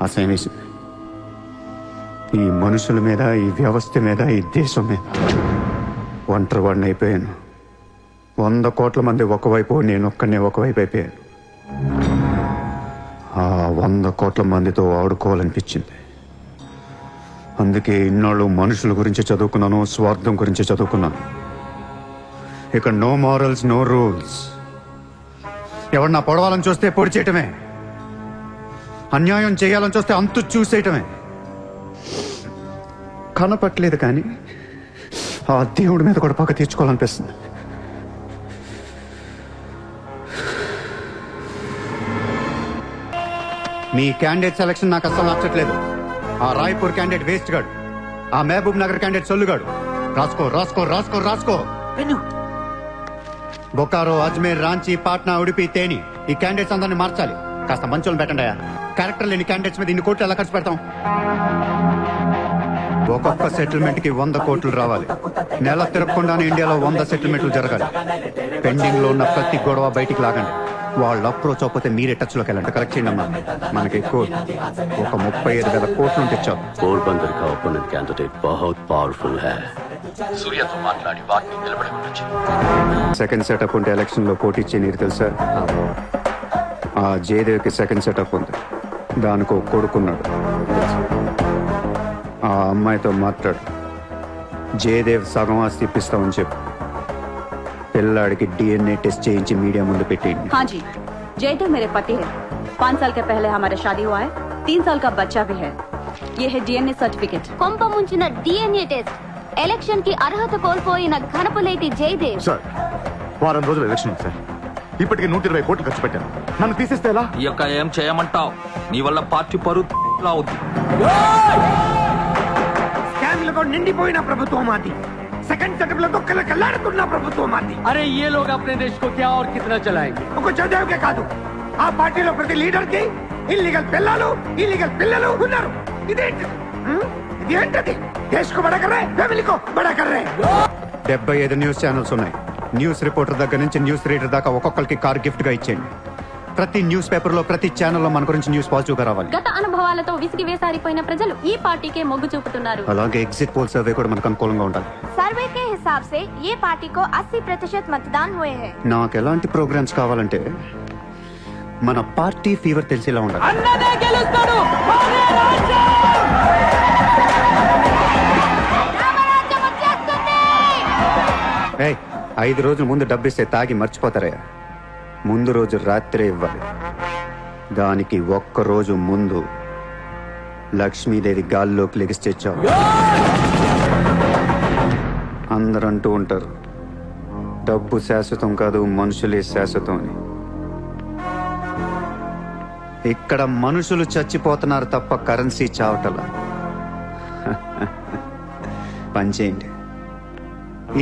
అసహ్యమేసింది. ఈ మనుషుల మీద, ఈ వ్యవస్థ మీద, ఈ దేశం మీద ఒంటరి వాడిని అయిపోయాను. 100 కోట్ల మంది ఒకవైపు, నేను ఒక్కనే ఒకవైపు అయిపోయాను. ఆ 100 కోట్ల మందితో ఆడుకోవాలనిపించింది. అందుకే ఇన్నాళ్ళు మనుషుల గురించి చదువుకున్నాను, స్వార్థం గురించి చదువుకున్నాను. ఇక నో మారల్స్, నో రూల్స్. ఎవరన్నా పొడవాలని చూస్తే పొడి చేయటమే, అన్యాయం చేయాలని చూస్తే అంతు చూసేయటమే. కనపట్లేదు కానీ ఆ దేవుడి మీద కూడా పక్క తీర్చుకోవాలనిపిస్తుంది. మీ క్యాండిడేట్ సెలక్షన్ నాకు అస్సలు నచ్చట్లేదు. ఆ రాయ్పూర్ క్యాండిడేట్ వేస్ట్ గాడు, ఆ మహబూబ్ నగర్ క్యాండిడేట్ సొల్లుగాడు. రాసుకో రాసుకో రాసుకో రాసుకో. బొకారో, అజ్మేర్, రాంచీ, పాట్నా, ఉడిపి, తేని ఈ క్యాండిడేట్స్ అందరినీ మార్చాలి. కాస్త మంచోళ్ళు పెట్టండి. క్యారెక్టర్ లేని క్యాండిడేట్స్ మీద ఇన్ని కోట్లు ఎలా ఖర్చు పెడతాం? ఒక్కొక్క సెటిల్మెంట్ కి 100 కోట్లు రావాలి. నెల తిరగకుండానే ఇండియాలో 100 సెటిల్మెంట్లు జరగాలి. పెండింగ్ లో ఉన్న ప్రతి గొడవ బయటికి లాగండి. వాళ్ళు అప్రోచ్ అవ్వకపోతే మీరే టచ్ లోకి వెళ్ళండి. కరెక్ట్ చేయండి అమ్మా. మనకి ఒక 35,000 కోట్లు ఉంటే చాలు. పోర్బందర్ కా ఓపోనెంట్ క్యాండిడేట్ బహుత్ పవర్ఫుల్ హై. సూర్యతో మాట్లాడి వాటిని నిలబడగొట్టొచ్చు. సెకండ్ సెటప్ ఉంటే ఎలక్షన్ లో పోటీ చేయనీరు తెలుసా? ఆ జయదేవ్కి సెకండ్ సెటప్ ఉంది. దానికి ఒక కొడుకున్నాడు. ఆ అమ్మాయితో మాట్లాడు. జయదేవ్ సగం ఆస్తి ఇప్పిస్తామని చెప్పు. పిల్లాడికి DNA टेस्ट చేయించి మీడియా ముందు పెట్టేయండి. हाँ जी, जयदेव मेरे पति है. 5 साल के पहले हमारा शादी हुआ है. 3 साल का बच्चा भी है. ये है DNA सर्टिफिकेट. కొంప ముంచిన DNA టెస్ట్. ఎలక్షన్ కి అర్హత కోల్పోయిన ఘనపులేటి జయదేవ్. సార్, వారం రోజులు ఎలక్షన్ ఉంది సార్. ఇప్పటికి 120 కోట్లు ఖర్చు పెట్టాను. నన్ను తీసేస్తే ఎలా? ఈ యొక్క ఏం చేయమంటావు? నీ వల్ల పార్టీ పరువు అవుద్ది. స్కామ్లతో నిండిపోయిన ప్రభుత్వం మాది. సెకండ్ సెటప్ లతో కలకలాడుతున్న ప్రభుత్వం మాది. अरे ये लोग अपने देश को क्या और कितना चलाएंगे? ఒక జయదేవ్కే కాదు, ఆ పార్టీలో ప్రతి లీడర్ కి ఇల్లీగల్ పిల్లలు ఉన్నారు. ఇదేంటది? దేశ్ కో బడా కర్ రహే, ఫ్యామిలీ కో బడా కర్ రహే. 75 న్యూస్ ఛానల్స్ ఉన్నాయి. న్యూస్ రిపోర్టర్ దగ్గర నుంచి న్యూస్ రీడర్ దాకా ఒక్కొక్కరికి కార్ గిఫ్ట్ గా ఇచ్చేయండి. ప్రతి న్యూస్ పేపర్ లో, ప్రతి ఛానల్లో మన గురించి న్యూస్ పాజిటివ్ గా రావాలి. గత అనుభవాలతో విసిగి వేసారిపోయిన ప్రజలు ఈ పార్టీకే మొగ్గు చూపుతున్నారు. అలాగే ఎగ్జిట్ పోల్ సర్వే కూడా మనకు అనుకూలంగా ఉండాలి. सर्वे के हिसाब से ये पार्टी को 80% मतदान हुए हैं. నాకు ఎలాంటి ప్రోగ్రామ్స్ కావాలంటే మన పార్టీ ఫీవర్ తెలిసేలా ఉండాలి. అన్నదే గెలుస్తాడు. మాదే రాజ్యం. రామరాజ్యం వచ్చేస్తుంది. 5 రోజుల ముందు డబ్బిస్తే తాగి మర్చిపోతారయ్యా. ముందు రోజు రాత్రే ఇవ్వాలి. దానికి 1 రోజు ముందు లక్ష్మీదేవి గాల్లోకి లెగిస్తే చాలు. అందరూ అంటూ ఉంటారు డబ్బు శాశ్వతం కాదు, మనుషులే శాశ్వతం అని. ఇక్కడ మనుషులు చచ్చిపోతున్నారు తప్ప కరెన్సీ చావటలా. పనిచేయండి.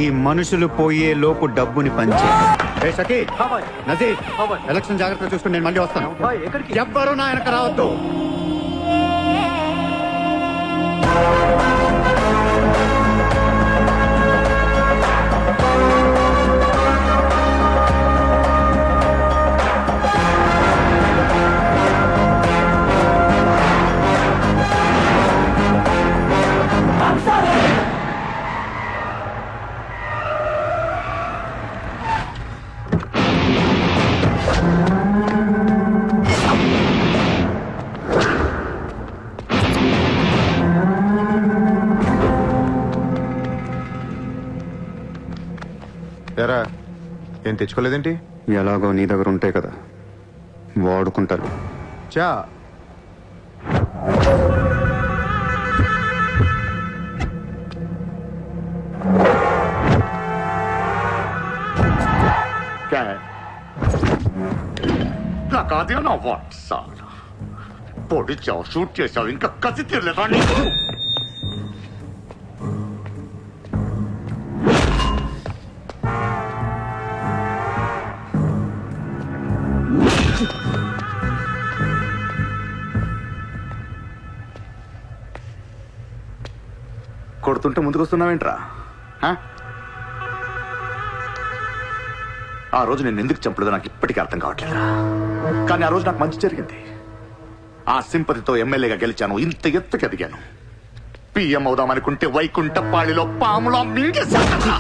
ఈ మనుషులు పోయే లోపు డబ్బుని పంచేయండి. నజీర్, ఎలక్షన్ జాగ్రత్తగా చూసుకుని నేను మళ్ళీ వస్తాను. ఎవ్వరూ నా వెనక రావద్దు. ఎరా, ఏం తెచ్చుకోలేదేంటి? ఎలాగో నీ దగ్గర ఉంటాయి కదా, వాడుకుంటాను. చా నాకు అదే నా వాట్ సార్ పొడిచావు, షూట్ చేసావు, ఇంకా కసి తీరలేదా నీకు? కొడుతుంటే ముందుకు వస్తున్నావేంట్రా? ఆ రోజు నేను ఎందుకు చంపలేదో నాకు ఇప్పటికీ అర్థం కావట్లేదు. కానీ ఆ రోజు నాకు మంచి జరిగింది. ఆ సింపతితో ఎమ్మెల్యేగా గెలిచాను. ఇంత ఎత్తుకు ఎదిగాను. పిఎం అవుదామనుకుంటే వైకుంఠపాళిలో పాములా మింగేశాను.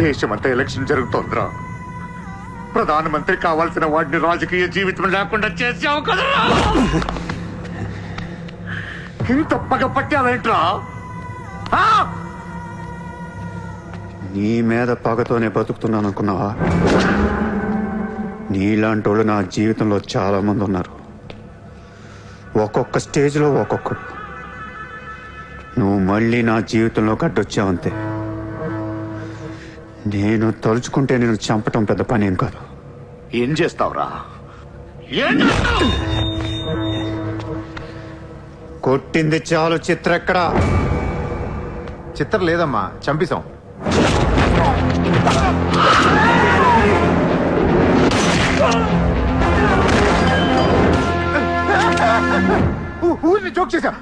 దేశమంతా ఎలక్షన్ జరుగుతోందిరా. ప్రధానమంత్రి కావాల్సిన వాడిని రాజకీయ జీవితం లేకుండా చేసావు కదరా. ఇంత పగ పట్టావేంట్రా? నీ మీద పగతోనే బతుకుతున్నాను అనుకున్నావా? నీలాంటి వాళ్ళు నా జీవితంలో చాలా మంది ఉన్నారు. ఒక్కొక్క స్టేజ్లో ఒక్కొక్కడు. నువ్వు మళ్ళీ నా జీవితంలో గడ్డొచ్చావంతే. నేను తలుచుకుంటే నేను చంపటం పెద్ద పని ఏం కాదు. ఏం చేస్తావురా? ఏం చేస్తావు? కొట్టింది చాలు. చిత్ర ఎక్కడా? చిత్రం లేదమ్మా, చంపేశాం. ఊరిని జోక్ చేశా.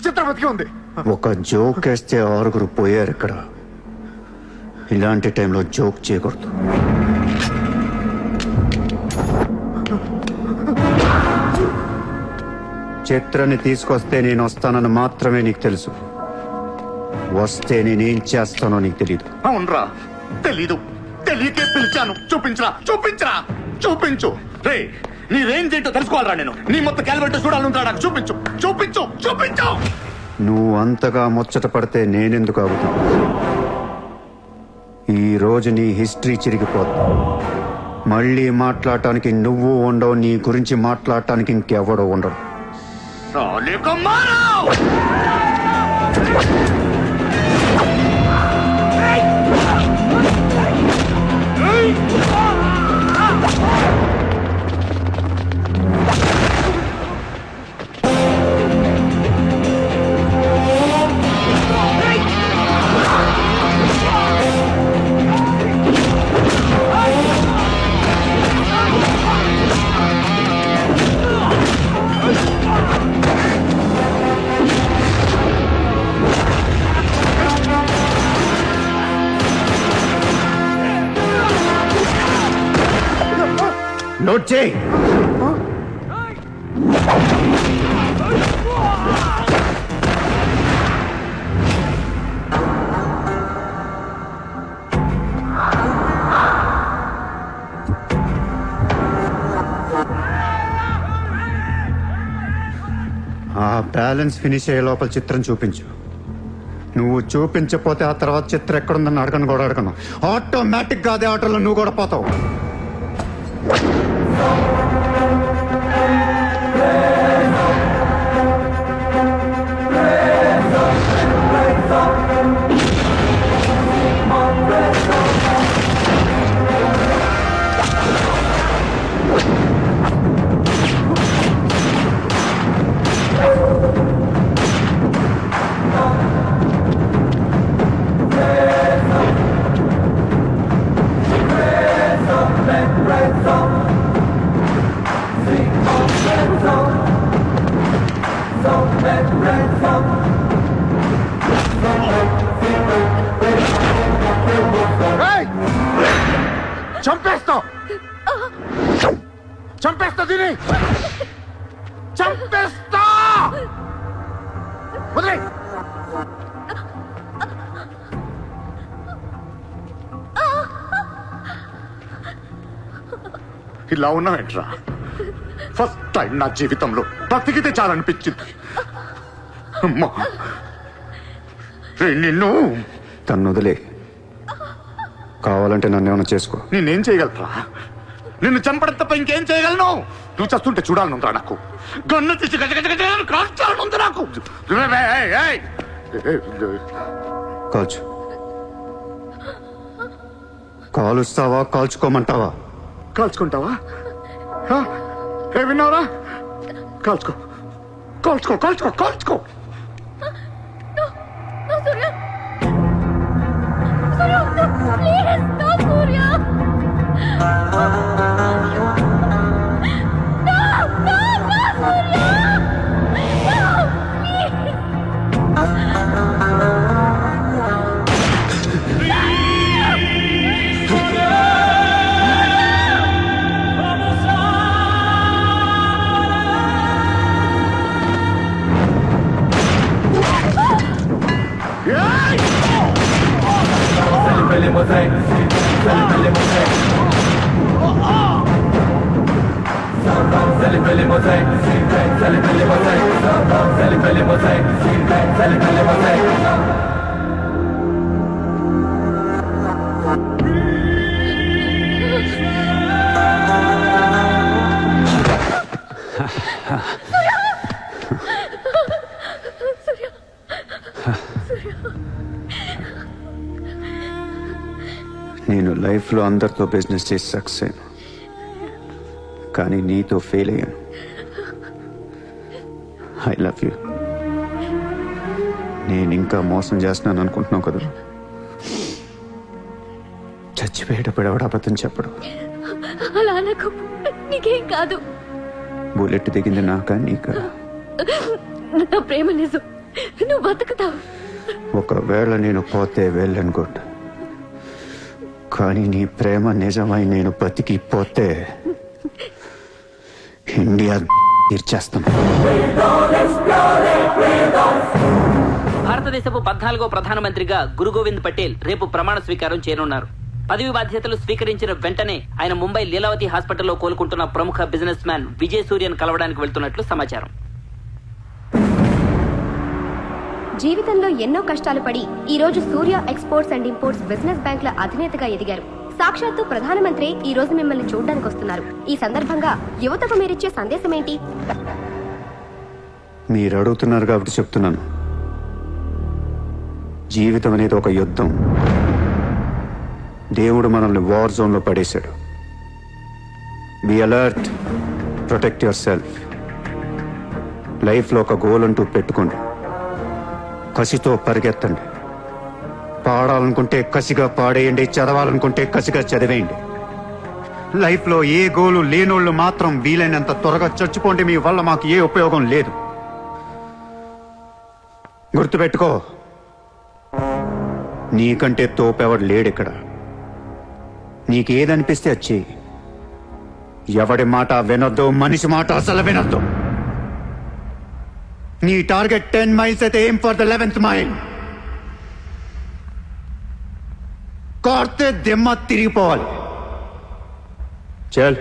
చిత్ర బతికి ఉంది. ఒక జోక్ వేస్తే 6 పోయారు ఇక్కడ. ఇలాంటి టైంలో జోక్ చేయకూడదు. చిత్రని తీసుకొస్తే నేను వస్తానని మాత్రమే నీకు తెలుసు. వస్తే నేనేం చేస్తానో నీకు తెలీదు. అవునరా, తెలీదు. తెలియకే పిలిచాను. చూపించరా, చూపించరా, చూపించు. రే, నీ రేంజ్ ఏంటో తెలుసుకోవాలరా నేను. నీ మొత్తం క్యాలిబర్ చూడాలంటా. నాకు చూపించు, చూపించు, చూపించు. నువ్వు అంతగా ముచ్చట పడితే నేనెందుకు ఆగుతాను? ఈ రోజు నీ హిస్టరీ చిరిగిపోద్ది. మళ్ళీ మాట్లాడటానికి నువ్వు ఉండవు. నీ గురించి మాట్లాడటానికి ఇంకెవడో ఉండడు. నోట్ చేయి. ఆ బ్యాలెన్స్ ఫినిష్ అయ్యే లోపల చిత్రం చూపించు. నువ్వు చూపించకపోతే ఆ తర్వాత చిత్రం ఎక్కడుందని అడగను కూడా అడగను. ఆటోమేటిక్ గా అదే ఆటోలో నువ్వు కూడా పోతావు. చంపేస్తావు, చంపేస్తా, దీని చంపేస్తా. వదిలే. ఇలా ఉన్నావేంట్రా? ఫస్ట్ టైం నా జీవితంలో బ్రతికితే చాలనిపించింది. అమ్మా, నిన్ను తను వదిలే. కావాలంటే నన్ను ఏమైనా చేసుకో. నేనేం చేయగలరా? నిన్ను చంపడం తప్ప ఇంకేం చేయగలను? నువ్వు చేస్తుంటే చూడాలనుందా నాకు? గన్ను తీసి కాల్చాలనుంది నాకు. కాల్చు. కాలుస్తావా కాల్చుకోమంటావా? కాల్చుకుంటావా? ఏ విన్నావురా? కాల్చుకో, కాల్చుకో, కాల్చుకో, కాల్చుకో. నేను లైఫ్లో అందరితో బిజినెస్ చేసి సక్సెస్ అయ్యాను, కానీ నీతో ఫెయిల్ అయ్యాను. I love you. నేను ఇంకా మోసం చేస్తున్నాను అనుకుంటున్నావు కదా? చచ్చిపోయేటప్పుడు ఎవడు అబద్ధం చెప్పడు. అలా నాకు నీకేం కాదు. బుల్లెట్ దిగింది నాకా నీకా? నా ప్రేమ నిజం, నువ్వు బతుకుతావు. ఒకవేళ నేను పోతే వెళ్ళను గుడ్, కానీ నీ ప్రేమ నిజమై నేను బతికి పోతే ఇండియా తీర్చేస్తాను. భారతదేశపు 14వ ప్రధానమంత్రిగా గురు గోవింద్ పటేల్ రేపు ప్రమాణ స్వీకారం చేయనున్నారు. పదవి బాధ్యతలు స్వీకరించిన వెంటనే ఆయన ముంబై లీలావతి హాస్పిటల్లో కోలుకుంటున్న ప్రముఖ బిజినెస్ మ్యాన్ విజయ్ సూర్యను కలవడానికి వెళ్తున్నట్లు సమాచారం. జీవితంలో ఎన్నో కష్టాలు పడి ఈ రోజు సూర్య ఎక్స్పోర్ట్స్ అండ్ ఇంపోర్ట్స్ బిజినెస్ బ్యాంకుల అధినేతగా ఎదిగారు. సాక్షాత్తు ప్రధానమంత్రి ఈ రోజు మిమ్మల్ని చూడడానికి వస్తున్నారు. ఈ సందర్భంగా యువతకు మీరిచ్చే సందేశం ఏంటి? మీరు అడుగుతున్నారు కాబట్టి చెప్తున్నాను. జీవితం అనేది ఒక యుద్ధం. దేవుడు మనల్ని వార్ జోన్లో పడేశాడు. Be alert, protect your self. లైఫ్లో ఒక గోల్ అంటూ పెట్టుకోండి, కసితో పరిగెత్తండి. పాడాలనుకుంటే కసిగా పాడేయండి, చదవాలనుకుంటే కసిగా చదివేయండి. లైఫ్లో ఏ గోలు లేనోళ్ళు మాత్రం వీలైనంత త్వరగా చచ్చిపోండి. మీ వల్ల మాకు ఏ ఉపయోగం లేదు. గుర్తుపెట్టుకో, నీకంటే తోపెవడు లేడిక్కడ. నీకేదనిపిస్తే వచ్చి ఎవడి మాట వినొద్దు, మనిషి మాట అసలు వినొద్దు. నీ టార్గెట్ 10 మైల్స్ అయితే aim for the 11th mile. కార్తే దిమ్మ తిరిగిపోవాలి. చల్.